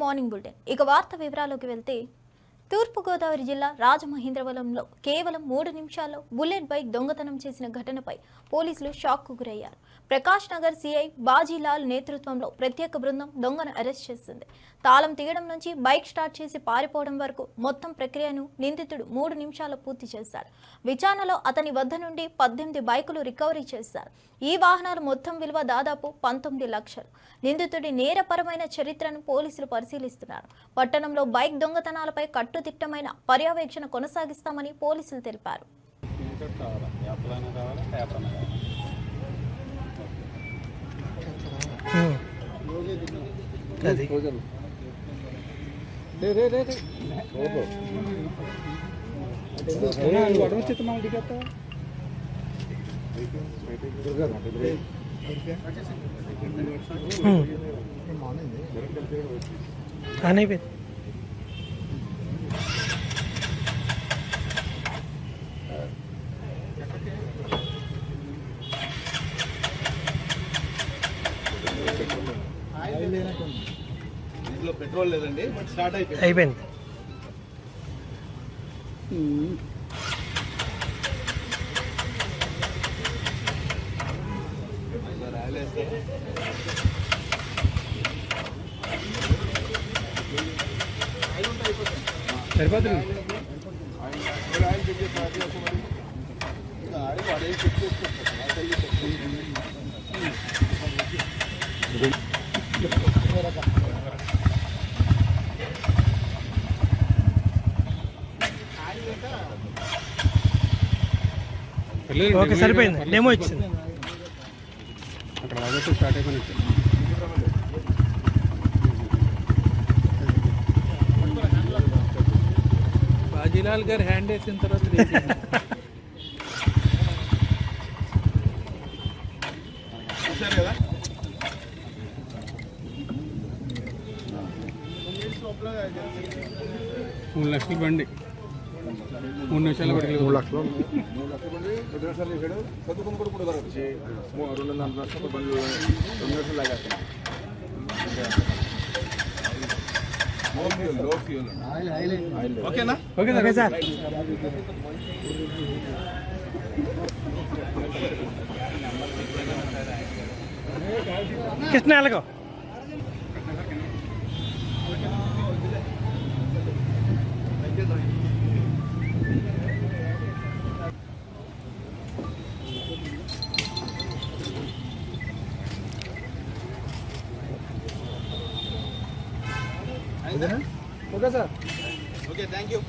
Morning bulletin. ఇక వార్త వివరాల్లోకి వెళ్తే తూర్పుగోదావరి జిల్లా రాజమహేంద్రవరంలో కేవలం 3 నిమిషాల్లో బుల్లెట్ బైక్ దొంగతనం చేసిన ఘటనపై పోలీసులు షాక్కు గురయ్యారు. ప్రకాష్ నగర్ సిఐ బాజీలాల్ నేతృత్వంలో ప్రత్యేక బృందం దొంగను అరెస్ట్ చేసింది. తాళం తీయడం నుంచి బైక్ స్టార్ట్ చేసి పారిపోవడం వరకు మొత్తం ప్రక్రియను నిందితుడు 3 నిమిషాల్లో పూర్తి చేశాడు. విచారణలో అతని వద్ద నుండి 18 బైకులు రికవరీ చేశారు. ఈ వాహనాలు మొత్తం విలువ దాదాపు 19 లక్షలు. నిందితుడి నేరపరమైన చరిత్రను పోలీసులు పరిశీలిస్తున్నారు. పట్టణంలో బైక్ దొంగతనాలపై కట్టుదిట్టమైన పర్యవేక్షణ కొనసాగిస్తామని పోలీసులు తెలిపారు. ఇందులో పెట్రోల్ లేదండి, బట్ స్టార్ట్ అయిపోయింది. సరిపోతుంది. ఓకే, సరిపోయింది. డెమో ఇచ్చింది. అక్కడ రాజు స్టార్ట్ అయిపోయింది. బాజీలాల్ గారు హ్యాండ్ వేసిన తర్వాత చూశారు కదా, 3 లక్షల బండి 3 నిమిషాలు 3 లక్షలు బండి 2 నిమిషాలు చేశాడు. చదువుకుని కూడా ఇప్పుడు వచ్చి 2.5 లక్షల బండి 2 నిమిషాలు లాగేస్తాను. లో ఫ్యూల్. ఓకేనా? Okay sir. కృష్ణ ఎలాగో okay sir. Okay, thank you.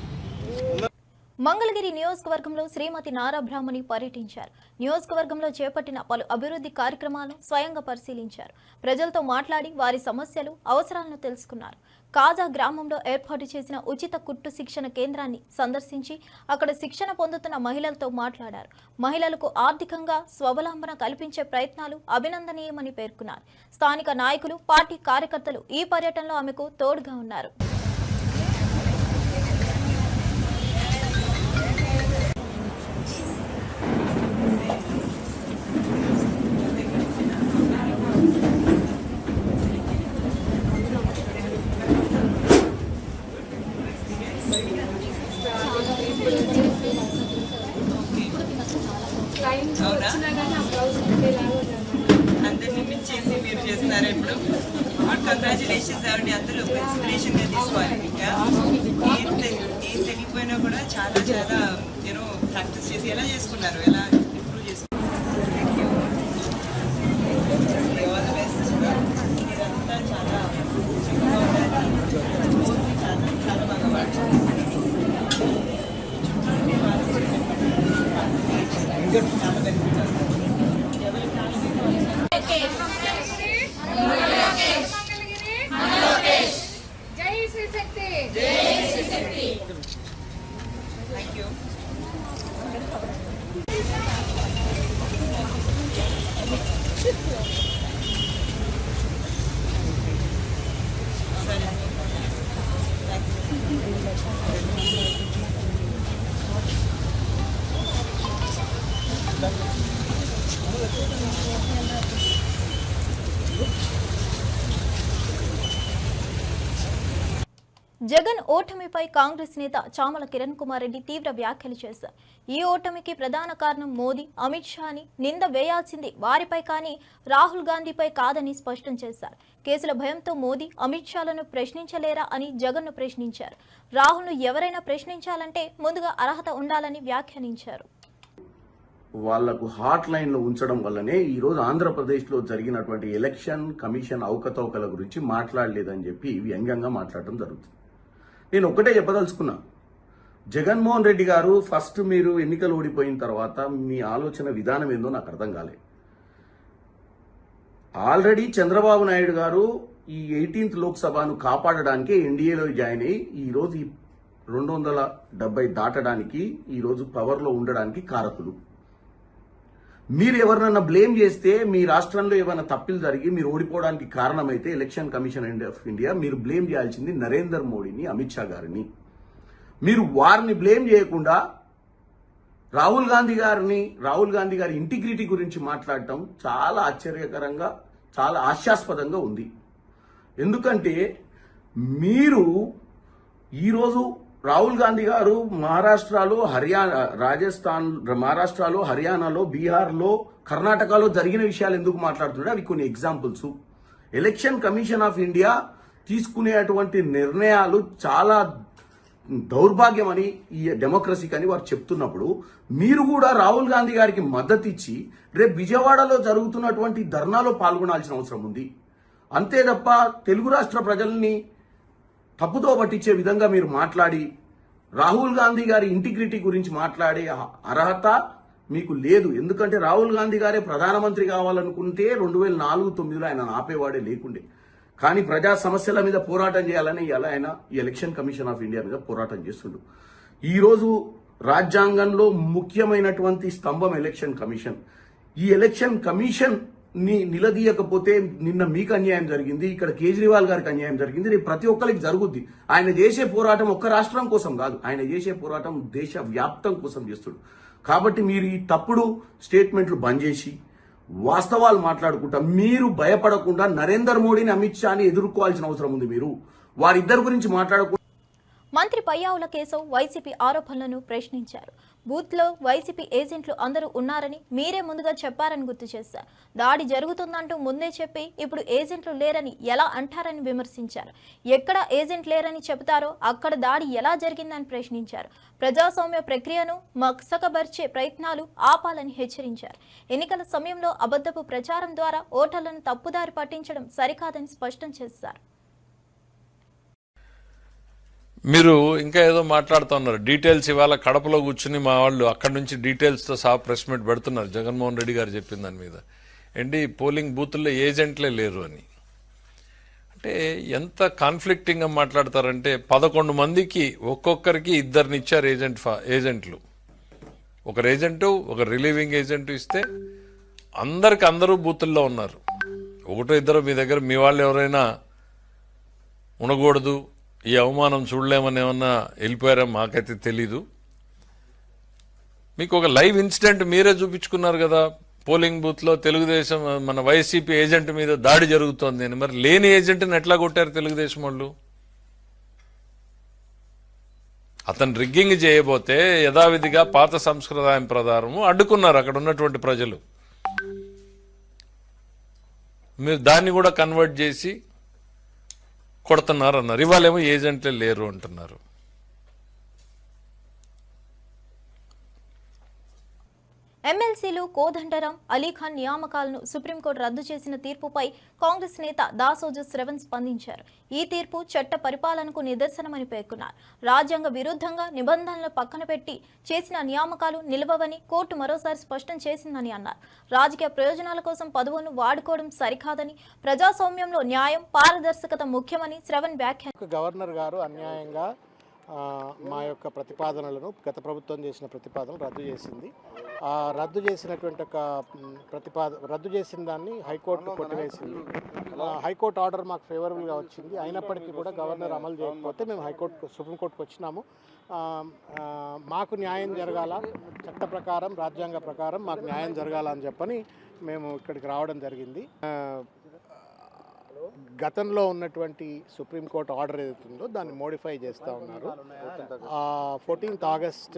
Mangalagiri నియోజకవర్గంలో శ్రీమతి నారా బ్రాహ్మణి పర్యటించారు. నియోజకవర్గంలో చేపట్టిన పలు అభివృద్ధి కార్యక్రమాలను స్వయంగా పరిశీలించారు. ప్రజలతో మాట్లాడి వారి సమస్యలు, అవసరాలను తెలుసుకున్నారు. కాజా గ్రామంలో ఏర్పాటు చేసిన ఉచిత కుట్టు శిక్షణ కేంద్రాన్ని సందర్శించి అక్కడ శిక్షణ పొందుతున్న మహిళలతో మాట్లాడారు. మహిళలకు ఆర్థికంగా స్వావలంబన కల్పించే ప్రయత్నాలు అభినందనీయమని పేర్కొన్నారు. స్థానిక నాయకులు, పార్టీ కార్యకర్తలు ఈ పర్యటనలో ఆమెకు తోడుగా ఉన్నారు. అందరినీ మించేసి మీరు చేస్తున్నారు ఇప్పుడు. కంగ్రాచులేషన్స్ అండి. అందరూ ఇన్స్పిరేషన్గా తీసుకోవాలి. ఇంకా ఏం తెలియకపోయినా కూడా చాలా చాలా యూనో ప్రాక్టీస్ చేసి ఎలా చేసుకున్నారు, ఎలా ఇంప్రూవ్ చేసుకున్నారు. All the best. మీరంతా చాలా చక్కగా ఉండాలి. చాలా బాగా వాడుతుంది. చాలా బెనిఫిట్ అవుతుంది. Thank you. జగన్ ఓటమిపై కాంగ్రెస్ నేత చామల కిరణ్ కుమార్ రెడ్డి తీవ్ర వ్యాఖ్యలు చేశారు. ఈ ఓటమికి ప్రధాన కారణం మోదీ, అమిత్ షా అని నింద వేయాల్సింది వారిపై కానీ రాహుల్ గాంధీపై కాదని స్పష్టం చేశారు. కేసుల భయంతో మోదీ, అమిత్ షాలను ప్రశ్నించలేరా అని జగన్ను ప్రశ్నించారు. రాహుల్ను ఎవరైనా ప్రశ్నించాలంటే ముందుగా అర్హత ఉండాలని వ్యాఖ్యానించారు. వాళ్లకు హాట్ లైన్ లో ఉంచడం వల్లనే ఈ రోజు ఆంధ్రప్రదేశ్ లో జరిగినటువంటి ఎలక్షన్ కమిషన్ అవకతవకల గురించి మాట్లాడలేదని చెప్పి వ్యంగ్యంగా మాట్లాడడం జరుగుతుంది. నేను ఒకటే చెప్పదలుచుకున్నా, జగన్మోహన్ రెడ్డి గారు ఫస్ట్ మీరు ఎన్నికలు ఓడిపోయిన తర్వాత మీ ఆలోచన విధానం ఏందో నాకు అర్థం కాలే. ఆల్రెడీ చంద్రబాబు నాయుడు గారు ఈ 18th లోక్సభను కాపాడడానికి ఎన్డీఏలో జాయిన్ అయ్యి ఈరోజు ఈ 270 దాటడానికి ఈరోజు పవర్లో ఉండడానికి కారకులు. మీరు ఎవరినన్నా బ్లేమ్ చేస్తే, మీ రాష్ట్రంలో ఏమైనా తప్పులు జరిగి మీరు ఓడిపోవడానికి కారణమైతే ఎలక్షన్ కమిషన్ ఆఫ్ ఇండియా మీరు బ్లేమ్ చేయాల్సింది నరేంద్ర మోడీని, అమిత్ షా గారిని. మీరు వారిని బ్లేమ్ చేయకుండా రాహుల్ గాంధీ గారి ఇంటిగ్రిటీ గురించి మాట్లాడటం చాలా ఆశ్చర్యకరంగా, చాలా హాస్యాస్పదంగా ఉంది. ఎందుకంటే మీరు ఈరోజు రాహుల్ గాంధీ గారు మహారాష్ట్రలో, హర్యానాలో, బీహార్లో, కర్ణాటకలో జరిగిన విషయాలు ఎందుకు మాట్లాడుతున్నాడు, అవి కొన్ని examples. Election commission of India తీసుకునేటువంటి నిర్ణయాలు చాలా దౌర్భాగ్యమని, ఈ డెమోక్రసీకి అని వారు చెప్తున్నప్పుడు మీరు కూడా రాహుల్ గాంధీ గారికి మద్దతు ఇచ్చి రేపు విజయవాడలో జరుగుతున్నటువంటి ధర్నాలో పాల్గొనాల్సిన అవసరం ఉంది. అంతే తప్ప తెలుగు రాష్ట్ర ప్రజల్ని తప్పుతో పట్టించే విధంగా మీరు మాట్లాడి రాహుల్ గాంధీ గారి ఇంటిగ్రిటీ గురించి మాట్లాడే అర్హత మీకు లేదు. ఎందుకంటే రాహుల్ గాంధీ గారే ప్రధానమంత్రి కావాలనుకుంటే 2004-09లో ఆయన ఆపేవాడే లేకుండే. కానీ ప్రజా సమస్యల మీద పోరాటం చేయాలని ఇలా ఆయన ఈ ఎలక్షన్ కమిషన్ ఆఫ్ ఇండియా మీద పోరాటం చేస్తుండు. ఈరోజు రాజ్యాంగంలో ముఖ్యమైనటువంటి స్తంభం ఎలక్షన్ కమిషన్. ఈ ఎలక్షన్ కమిషన్ ని నిలదీయకపోతే నిన్న మీకు అన్యాయం జరిగింది, ఇక్కడ కేజ్రీవాల్ గారికి అన్యాయం జరిగింది, రేపు ప్రతి ఒక్కరికి జరుగుద్ది. ఆయన చేసే పోరాటం ఒక్క రాష్ట్రం కోసం కాదు, ఆయన చేసే పోరాటం దేశ వ్యాప్తం కోసం చేస్తుడు. కాబట్టి మీరు ఈ తప్పుడు స్టేట్మెంట్లు బంద్ చేసి వాస్తవాలు మాట్లాడుకుంటా, మీరు భయపడకుండా నరేంద్ర మోడీని, అమిత్ షాని ఎదుర్కోవాల్సిన అవసరం ఉంది. మీరు వారిద్దరి గురించి మాట్లాడకుండా. మంత్రి పయ్యావుల కేశవ్ వైసీపీ ఆరోపణలను ప్రశ్నించారు. బూత్లో వైసీపీ ఏజెంట్లు అందరూ ఉన్నారని మీరే ముందుగా చెప్పారని గుర్తు చేశారు. దాడి జరుగుతుందంటూ ముందే చెప్పి ఇప్పుడు ఏజెంట్లు లేరని ఎలా అంటారని విమర్శించారు. ఎక్కడ ఏజెంట్ లేరని చెబుతారో అక్కడ దాడి ఎలా జరిగిందని ప్రశ్నించారు. ప్రజాస్వామ్య ప్రక్రియను మసకబర్చే ప్రయత్నాలు ఆపాలని హెచ్చరించారు. ఎన్నికల సమయంలో అబద్ధపు ప్రచారం ద్వారా ఓటర్లను తప్పుదారి పట్టించడం సరికాదని స్పష్టం చేశారు. మీరు ఇంకా ఏదో మాట్లాడుతున్నారు, డీటెయిల్స్ ఇవాళ కడపలో కూర్చుని మా వాళ్ళు అక్కడి నుంచి డీటెయిల్స్తో సహా ప్రెస్ మీట్ పెడుతున్నారు జగన్మోహన్ రెడ్డి గారు చెప్పిన దాని మీద. ఏంటి పోలింగ్ బూతుల్లో ఏజెంట్లే లేరు అని అంటే ఎంత కాన్ఫ్లిక్టింగ్గా మాట్లాడతారంటే 11 మందికి ఒక్కొక్కరికి ఇద్దరినిచ్చారు ఏజెంట్లు. ఒకరు ఏజెంటు, ఒక రిలీవింగ్ ఏజెంట్ ఇస్తే అందరూ బూతుల్లో ఉన్నారు. ఒకటో ఇద్దరు మీ దగ్గర మీ వాళ్ళు ఎవరైనా ఉండకూడదు, ఈ అవమానం చూడలేమని ఏమన్నా వెళ్ళిపోయారా మాకైతే తెలీదు. మీకు ఒక లైవ్ ఇన్సిడెంట్ మీరే చూపించుకున్నారు కదా, పోలింగ్ బూత్లో తెలుగుదేశం మన వైసీపీ ఏజెంట్ మీద దాడి జరుగుతోంది అని. మరి లేని ఏజెంట్ని ఎట్లా కొట్టారు తెలుగుదేశం వాళ్ళు? అతను రిగ్గింగ్ చేయబోతే యథావిధిగా పాత సంస్కృతాయం ప్రకారము అడ్డుకున్నారు అక్కడ ఉన్నటువంటి ప్రజలు. మీరు దాన్ని కూడా కన్వర్ట్ చేసి కొడుతున్నారు అన్నారు. ఇవాళేమో ఏజెంట్లే లేరు అంటున్నారు. ఎమ్మెల్సీలు కోదండరాం, అలీఖాన్ నియామకాలను సుప్రీంకోర్టు రద్దు చేసిన తీర్పుపై కాంగ్రెస్ నేత దాసోజు శ్రవణ్ స్పందించారు. ఈ తీర్పు చట్ట పరిపాలనకు నిదర్శనమని పేర్కొన్నారు. రాజ్యాంగ విరుద్ధంగా నిబంధనలు పక్కన పెట్టి చేసిన నియామకాలు నిలవవని కోర్టు మరోసారి స్పష్టం చేసిందని అన్నారు. రాజకీయ ప్రయోజనాల కోసం పదవులను వాడుకోవడం సరికాదని, ప్రజాస్వామ్యంలో న్యాయం, పారదర్శకత ముఖ్యమని శ్రవణ్ వ్యాఖ్యానించారు. గవర్నర్ గారు అన్యాయంగా మా యొక్క ప్రతిపాదనలను, గత ప్రభుత్వం చేసిన ప్రతిపాదనలు రద్దు చేసింది. ఆ రద్దు చేసినటువంటి ఒక రద్దు చేసిన దాన్ని హైకోర్టు కొట్టివేసింది. హైకోర్టు ఆర్డర్ మాకు ఫేవరబుల్గా వచ్చింది. అయినప్పటికీ కూడా గవర్నర్ అమలు చేయకపోతే మేము సుప్రీంకోర్టుకు వచ్చినాము. మాకు న్యాయం జరగాల, చట్ట ప్రకారం, రాజ్యాంగ ప్రకారం మాకు న్యాయం జరగాలని చెప్పని మేము ఇక్కడికి రావడం జరిగింది. గతంలో ఉన్నటువంటి సుప్రీంకోర్టు ఆర్డర్ ఏదైతుందో దాన్ని మోడిఫై చేస్తూ ఉన్నారు. 14th August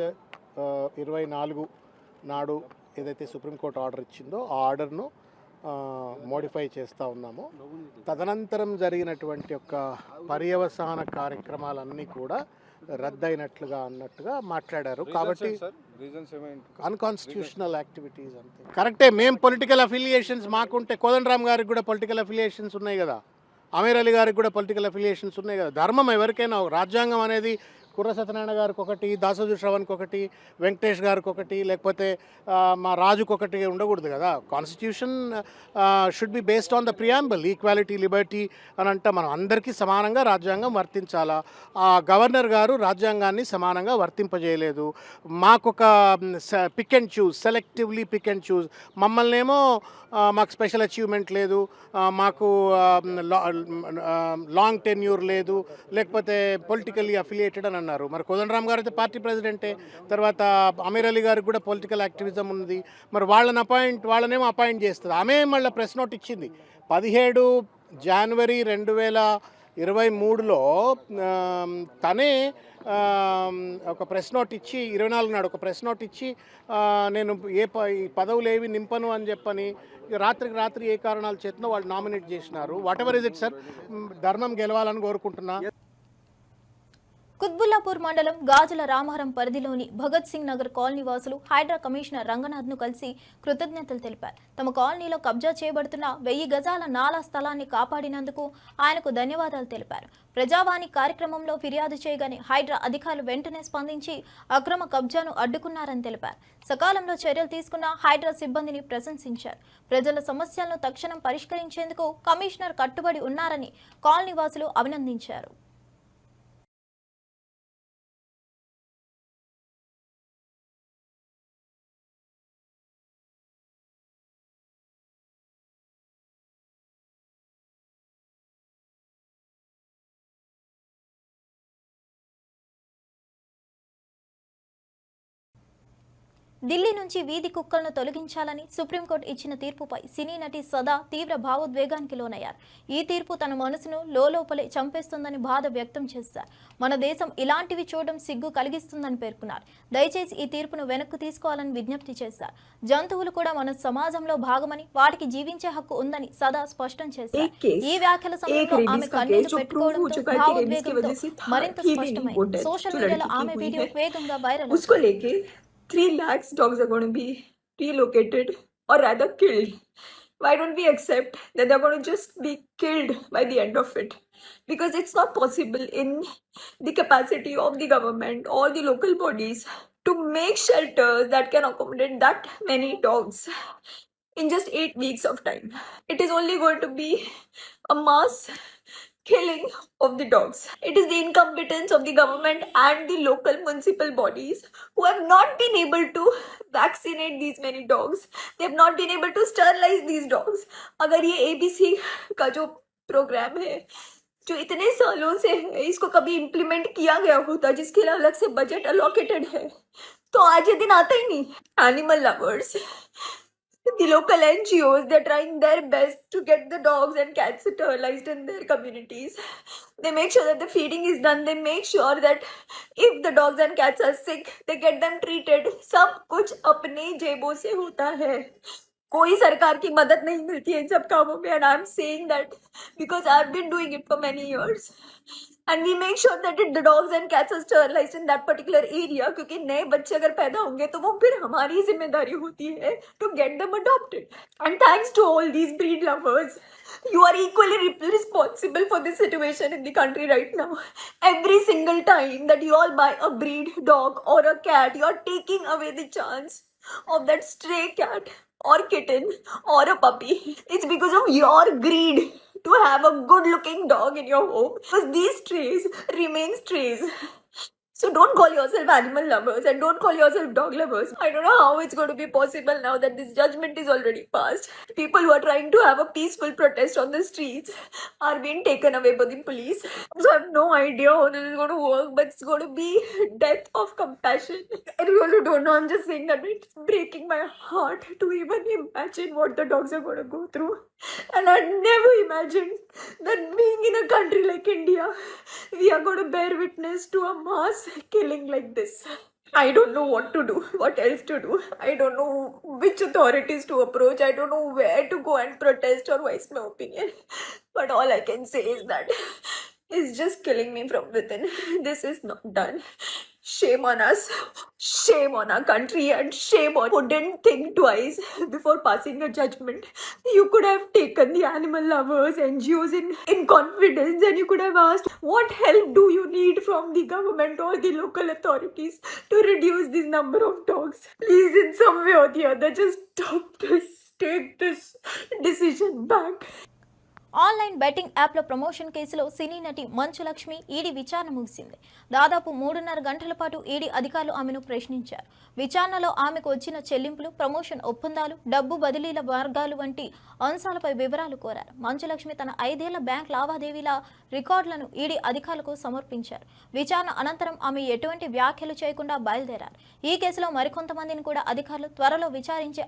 24 నాడు ఏదైతే సుప్రీంకోర్టు ఆర్డర్ ఇచ్చిందో ఆ ఆర్డర్ను మోడిఫై చేస్తూ ఉన్నాము. తదనంతరం జరిగినటువంటి యొక్క పర్యవసాన కార్యక్రమాలన్నీ కూడా రద్దయినట్లుగా అన్నట్టుగా మాట్లాడారు. కాబట్టి అన్కాన్స్టిట్యూషనల్ యాక్టివిటీస్ అంతే. కరెక్టే, మేము పొలిటికల్ అఫిలియేషన్స్ మాకుంటే కోదండరామ్ గారికి కూడా పొలిటికల్ అఫిలియేషన్స్ ఉన్నాయి కదా, అమీర్ అలీ గారికి కూడా పొలిటికల్ అఫిలియేషన్స్ ఉన్నాయి కదా. ధర్మం ఎవరికైనా, రాజ్యాంగం అనేది కుర్ర సత్యనారాయణ గారికి ఒకటి, దాసోజు శ్రవణ్కి ఒకటి, వెంకటేష్ గారికి ఒకటి, లేకపోతే మా రాజుకి ఒకటి ఉండకూడదు కదా. Constitution should be based on the preamble, equality, Liberty అని అంటే మనం అందరికీ సమానంగా రాజ్యాంగం వర్తించాలా. గవర్నర్ గారు రాజ్యాంగాన్ని సమానంగా వర్తింపజేయలేదు. మాకొక pick and choose, selectively pick and choose, మమ్మల్ని ఏమో మాకు స్పెషల్ అచీవ్మెంట్ లేదు, మాకు లాంగ్ టెన్యూర్ లేదు, లేకపోతే పొలిటికల్లీ అఫిలియేటెడ్ అని అన్నారు. మరి కోదండరామ్ గారు అయితే పార్టీ ప్రెసిడెంటే, తర్వాత అమీర్ అలీ గారికి కూడా పొలిటికల్ యాక్టివిజం ఉంది. మరి వాళ్ళనేమో అపాయింట్ చేస్తుంది. ఆమె మళ్ళీ ప్రెస్ నోట్ ఇచ్చింది 17 జనవరి 2023లో తనే ఒక ప్రెస్ నోట్ ఇచ్చి 24 నాడు ఒక ప్రెస్ నోట్ ఇచ్చి నేను పదవులు ఏవి నింపను అని చెప్పని రాత్రికి రాత్రి ఏ కారణాల చేతనో వాళ్ళు నామినేట్ చేసినారు. What ever is it sir, ధర్మం గెలవాలని కోరుకుంటున్నా. కుత్బుల్లాపూర్ మండలం గాజుల రామవరం పరిధిలోని భగత్ సింగ్ నగర్ కాలనీ వాసులు హైడ్రా కమిషనర్ రంగనాథ్ను కలిసి కృతజ్ఞతలు తెలిపారు. తమ కాలనీలో కబ్జా చేయబడుతున్న 1000 గజాల నాలా స్థలాన్ని కాపాడినందుకు ఆయనకు ధన్యవాదాలు తెలిపారు. ప్రజావాణి కార్యక్రమంలో ఫిర్యాదు చేయగానే హైడ్రా అధికారులు వెంటనే స్పందించి అక్రమ కబ్జాను అడ్డుకున్నారని తెలిపారు. సకాలంలో చర్యలు తీసుకున్న హైడ్రా సిబ్బందిని ప్రశంసించారు. ప్రజల సమస్యలను తక్షణం పరిష్కరించేందుకు కమిషనర్ కట్టుబడి ఉన్నారని కాలనీ వాసులు అభినందించారు. ఢిల్లీ నుంచి వీధి కుక్కలను తొలగించాలని సుప్రీంకోర్టు ఇచ్చిన తీర్పుపై సినీ నటి సదా తీవ్ర భావోద్వేగానికి లోనయ్యారు. ఈ తీర్పు తన మనసును లోపలే చంపేస్తుందని బాధ వ్యక్తం చేశారు. మన దేశం ఇలాంటివి చూడడం సిగ్గు కలిగిస్తుందని పేర్కొన్నారు. దయచేసి ఈ తీర్పును వెనక్కు తీసుకోవాలని విజ్ఞప్తి చేశారు. జంతువులు కూడా మన సమాజంలో భాగమని, వాటికి జీవించే హక్కు ఉందని సదా స్పష్టం చేశారు. ఈ వ్యాఖ్యల సమయంలో ఆమె కన్నీళ్లు పెట్టుకోవడంతో భావోద్వేగంతో మరింత స్పష్టమైంది. సోషల్ మీడియాలో ఆమె వీడియో వేగంగా వైరల్ అవుతుంది. 3 lakhs dogs are going to be relocated or rather killed. Why don't we accept that they're going to just be killed by the end of it? Because it's not possible in the capacity of the government or the local bodies to make shelters that can accommodate that many dogs in just 8 weeks of time. It is only going to be a mass killing of the dogs. It is the incompetence of the government and the local municipal bodies who have not been able to vaccinate these many dogs. They have not been able to sterilize these dogs. अगर ये ABC का जो programme है जो इतने सालों से है, इसको कभी इम्प्लीमेंट किया गया होता जिसके लिए अलग से बजट अलोकेटेड है, तो आज ये दिन आता ही नहीं. Animal lovers, the local NGOs, they're trying their best to get the dogs and cats sterilized in their communities. They make sure that the feeding is done. They make sure that if the dogs and cats are sick, they get them treated. सब कुछ अपने जेबों से होता है. कोई सरकार की मदद नहीं मिलती है इन सब कामों में. And I'm saying that because I've been doing it for many years. And we make sure that the dogs and cats are sterilized in that particular area. क्योंकि नए बच्चे अगर पैदा होंगे तो वो फिर हमारी जिम्मेदारी होती है to get them adopted. And thanks to all these breed lovers, you are equally responsible for this situation in the country right now. Every single time that you all buy a breed dog or a cat, you are taking away the chance of that stray cat or kitten or a puppy. It's because of your greed to have a good looking dog in your home, because these strays remain strays. So don't call yourself animal lovers and don't call yourself dog lovers. I don't know how it's going to be possible now that this judgment is already passed. People who are trying to have a peaceful protest on the streets are being taken away by the police. So I have no idea how this is going to work, but it's going to be death of compassion. I really don't know. I'm just saying that it's breaking my heart to even imagine what the dogs are going to go through. And I never imagined that being in a country like India, we are going to bear witness to a mass killing like this. I don't know what to do, what else to do. I don't know which authorities to approach. I don't know where to go and protest or voice my opinion. But all I can say is that it's just killing me from within. This is not done. Shame on us, shame on our country, and shame on who didn't think twice before passing a judgment. You could have taken the animal lovers, NGOs in confidence, and you could have asked, what help do you need from the government or the local authorities to reduce this number of dogs? Please, in some way or the other, just stop this, take this decision back. Online betting యాప్ల promotion కేసులో సినీ నటి Manchu Lakshmi ED విచారణ ముగిసింది. దాదాపు 3.5 గంటల పాటు ED అధికారులు ఆమెను ప్రశ్నించారు. విచారణలో ఆమెకు వచ్చిన చెల్లింపులు, ప్రమోషన్ ఒప్పందాలు, డబ్బు బదిలీల మార్గాలు వంటి అంశాలపై వివరాలు కోరారు. మంచు లక్ష్మి తన 5 ఏళ్ల బ్యాంక్ లావాదేవీల రికార్డులను ఈడీ అధికారులకు సమర్పించారు. విచారణ అనంతరం ఆమె ఎటువంటి వ్యాఖ్యలు చేయకుండా బయలుదేరారు. ఈ కేసులో మరికొంతమందిని కూడా అధికారులు త్వరలో విచారించే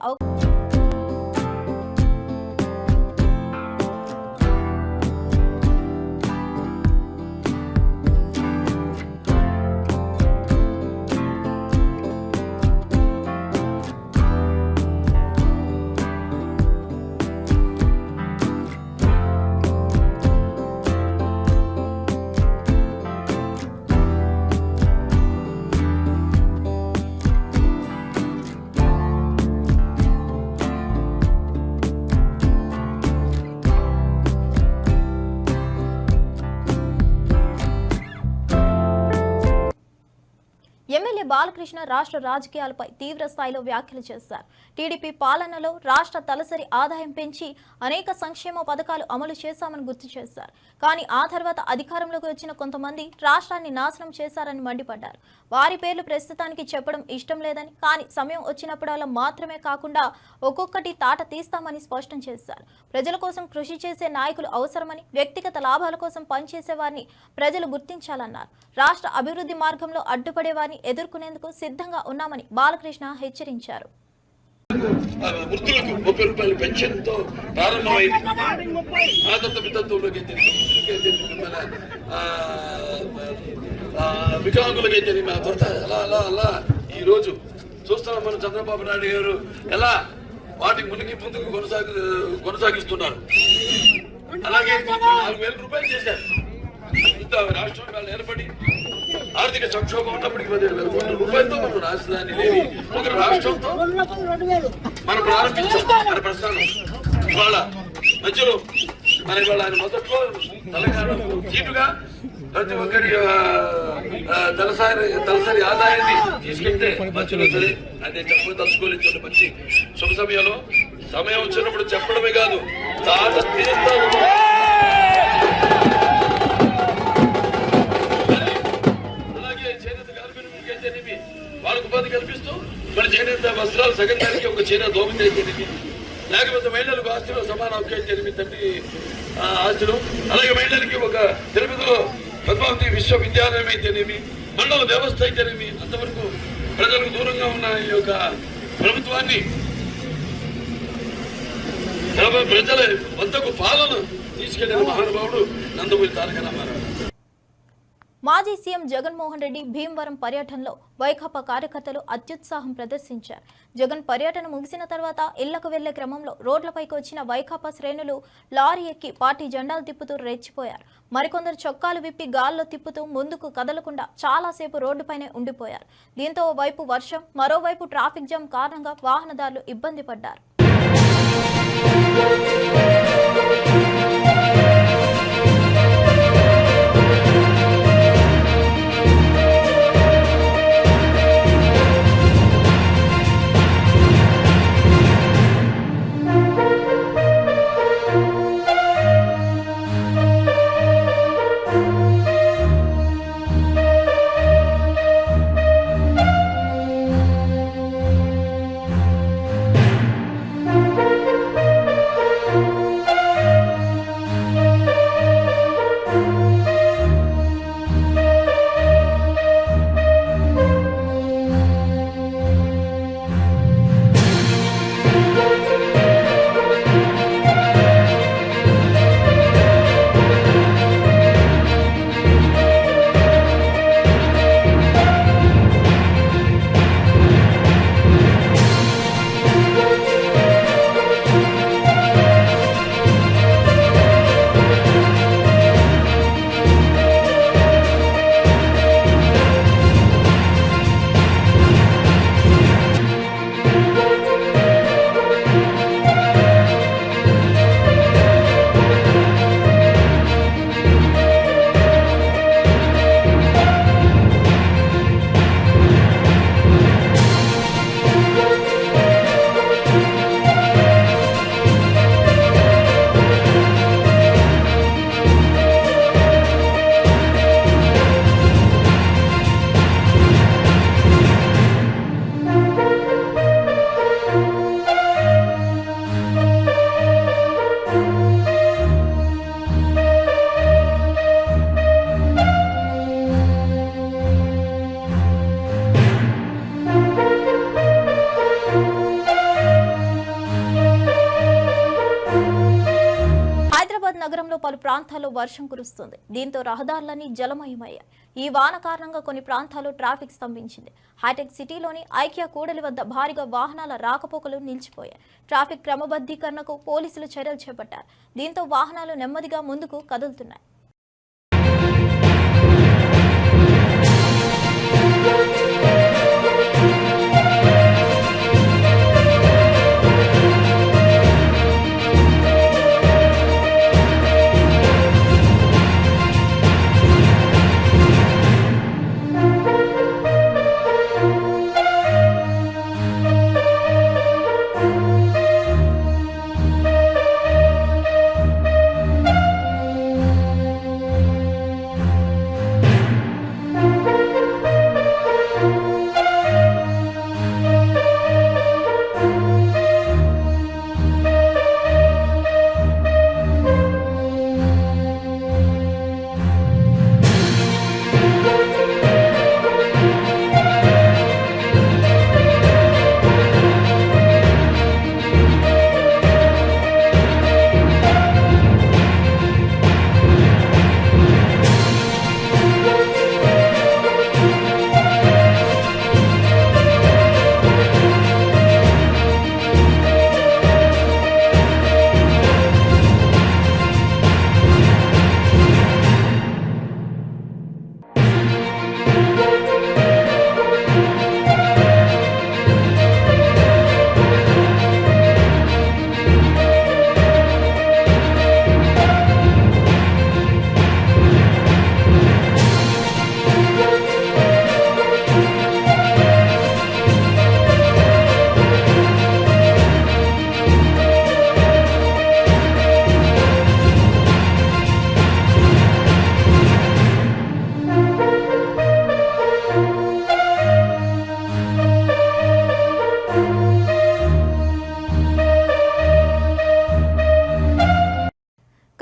ఎమ్మెల్యే బాలకృష్ణ రాష్ట్ర రాజకీయాలపై తీవ్ర స్థాయిలో వ్యాఖ్యలు చేశారు. టీడీపీ పాలనలో రాష్ట్ర తలసరి ఆదాయం పెంచి అనేక సంక్షేమ పథకాలు అమలు చేశామని గుర్తు చేశారు. కానీ ఆ తర్వాత అధికారంలోకి వచ్చిన కొంతమంది రాష్ట్రాన్ని నాశనం చేశారని మండిపడ్డారు. వారి పేర్లు ప్రస్తుతానికి చెప్పడం ఇష్టం లేదని, కానీ సమయం వచ్చినప్పుడల్లా మాత్రమే కాకుండా ఒక్కొక్కటి తాట తీస్తామని స్పష్టం చేశారు. ప్రజల కోసం కృషి చేసే నాయకులు అవసరమని, వ్యక్తిగత లాభాల కోసం పనిచేసే వారిని ప్రజలు గుర్తించాలన్నారు. రాష్ట్ర అభివృద్ధి మార్గంలో అడ్డుపడే వారిని ఎదుర్కొనేందుకు సిద్ధంగా ఉన్నామని బాలకృష్ణ హెచ్చరించారు. వృద్ధులకు 30 రూపాయల పెన్షన్ తో ప్రారంభమైంది. వికలాంగులకైతే అలా ఈ రోజు చూస్తున్నాం మనం. చంద్రబాబు నాయుడు గారు ఎలా వాటి ముందుకు కొనసాగిస్తున్నారు. అలాగే 4,000 రూపాయలు చేశారు. రాష్ట్రం వాళ్ళు ఏర్పడి ఆర్థిక సంక్షోభం ఉన్నప్పటికీ 17,000 కోట్ల రూపాయలతో మనం రాజధాని లేని ఒక రాష్ట్రంతో మనం ప్రారంభించాం మన ప్రస్థానం. ఇవాళ మధ్యలో మన ఇవాళ ఆయన మొదట్లో తెలంగాణ చీటుగా ప్రతి ఒక్కరి తలసరి ఆదాయాన్ని తీసుకెళ్తే మధ్యలో సరే అదే చెప్పడం తలుచుకోలేదు. మంచి శుభ సమయంలో సమయం వచ్చినప్పుడు చెప్పడమే కాదు తాట తీస్తాను. వాళ్ళకు ఉపాధి కల్పిస్తూ మన చేనేత వస్త్రాలు సగంగానికి ఒక చీర దోమితే అయితేనేమి, లేకపోతే మహిళలకు ఆస్తిలో సమాన హక్కు అయితేనేమి, తండ్రి ఆస్తిలో. అలాగే మహిళలకి ఒక తిరుపతిలో పద్మావతి విశ్వవిద్యాలయం అయితేనేమి, మండల వ్యవస్థ అయితేనేమి, అంతవరకు ప్రజలకు దూరంగా ఉన్న ఈ యొక్క ప్రభుత్వాన్ని ప్రజల వద్దకు పాలన తీసుకెళ్లిన మహానుభావుడు నందమూరి తారక రామారావు. మాజీ సీఎం జగన్మోహన్ రెడ్డి భీమవరం పర్యటనలో వైకాపా కార్యకర్తలు అత్యుత్సాహం ప్రదర్శించారు. జగన్ పర్యటన ముగిసిన తర్వాత ఇళ్లకు వెళ్లే క్రమంలో రోడ్లపైకి వచ్చిన వైకాపా శ్రేణులు లారీ ఎక్కి పార్టీ జెండాలు తిప్పుతూ రెచ్చిపోయారు. మరికొందరు చొక్కాలు విప్పి గాల్లో తిప్పుతూ ముందుకు కదలకుండా చాలాసేపు రోడ్డుపైనే ఉండిపోయారు. దీంతో ఓవైపు వర్షం, మరోవైపు ట్రాఫిక్ జామ్ కారణంగా వాహనదారులు ఇబ్బంది పడ్డారు. ప్రాంతాల్లో వర్షం కురుస్తుంది. దీంతో రహదారులన్నీ జలమయమయ్యాయి. ఈ వాన కారణంగా కొన్ని ప్రాంతాల్లో ట్రాఫిక్ స్తంభించింది. హైటెక్ సిటీలోని ఐకియా కూడలి వద్ద భారీగా వాహనాల రాకపోకలు నిలిచిపోయాయి. ట్రాఫిక్ క్రమబద్ధీకరణకు పోలీసులు చర్యలు చేపట్టారు. దీంతో వాహనాలు నెమ్మదిగా ముందుకు కదులుతున్నాయి.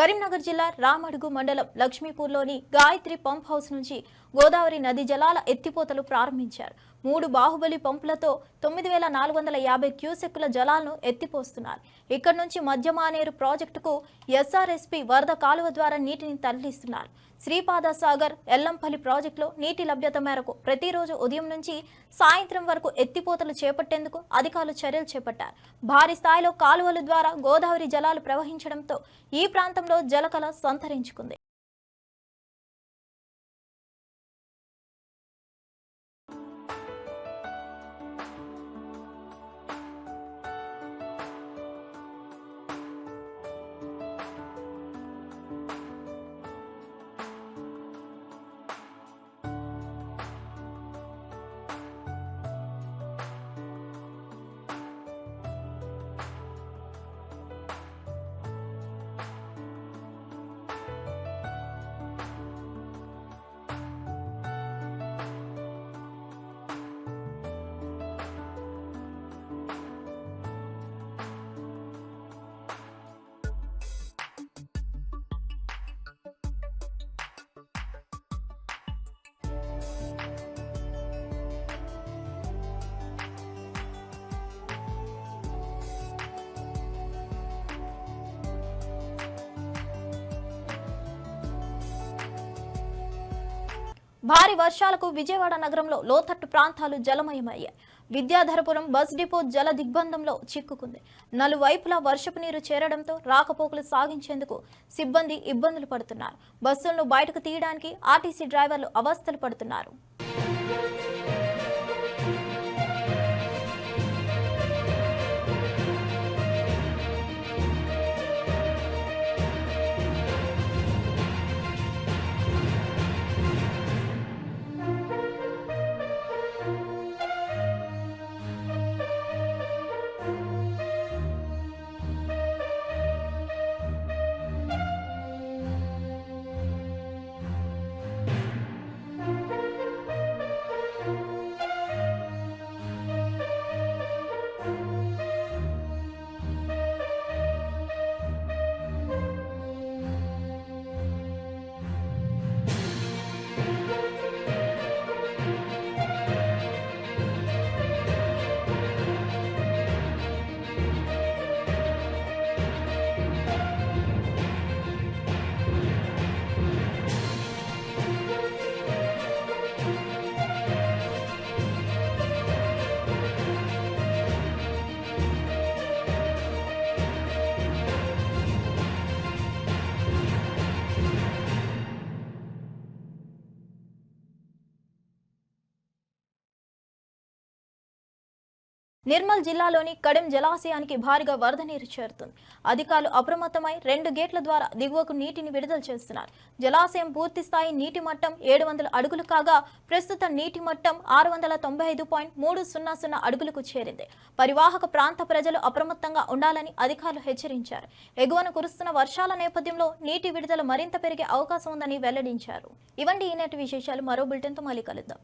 కరీంనగర్ జిల్లా రామడుగు మండలం లక్ష్మీపూర్లోని గాయత్రి పంప్ హౌస్ నుంచి గోదావరి నది జలాల ఎత్తిపోతలు ప్రారంభించారు. 3 బాహుబలి పంపులతో 9,450 క్యూసెక్కుల జలాలను ఎత్తిపోస్తున్నారు. ఇక్కడ నుంచి మధ్యమానేరు ప్రాజెక్టుకు ఎస్ఆర్ఎస్పీ వరద కాలువ ద్వారా నీటిని తరలిస్తున్నారు. శ్రీపాద సాగర్, ఎల్లంపల్లి ప్రాజెక్టులో నీటి లభ్యత మేరకు ప్రతిరోజు ఉదయం నుంచి సాయంత్రం వరకు ఎత్తిపోతలు చేపట్టేందుకు అధికారులు చర్యలు చేపట్టారు. భారీ స్థాయిలో కాలువల ద్వారా గోదావరి జలాలు ప్రవహించడంతో ఈ ప్రాంతంలో జలకళ సంతరించుకుంది. భారీ వర్షాలకు విజయవాడ నగరంలో లోతట్టు ప్రాంతాలు జలమయమయ్యాయి. విద్యాధరపురం బస్ డిపో జల దిగ్బంధంలో చిక్కుకుంది. నలువైపులా వర్షపు నీరు చేరడంతో రాకపోకలు సాగించేందుకు సిబ్బంది ఇబ్బందులు పడుతున్నారు. బస్సులను బయటకు తీయడానికి ఆర్టీసీ డ్రైవర్లు అవస్థలు పడుతున్నారు. నిర్మల్ జిల్లాలోని కడెం జలాశయానికి భారీగా వరద నీరు చేరుతుంది. అధికారులు అప్రమత్తమై 2 గేట్ల ద్వారా దిగువకు నీటిని విడుదల చేస్తున్నారు. జలాశయం పూర్తి స్థాయి నీటి మట్టం 700 అడుగులు కాగా ప్రస్తుత నీటి మట్టం 695.300 అడుగులకు చేరింది. పరివాహక ప్రాంత ప్రజలు అప్రమత్తంగా ఉండాలని అధికారులు హెచ్చరించారు. ఎగువన కురుస్తున్న వర్షాల నేపథ్యంలో నీటి విడుదల మరింత పెరిగే అవకాశం ఉందని వెల్లడించారు. ఇవండి ఈనాటి విశేషాలు. మరో బులెటిన్తో మళ్ళీ కలుద్దాం.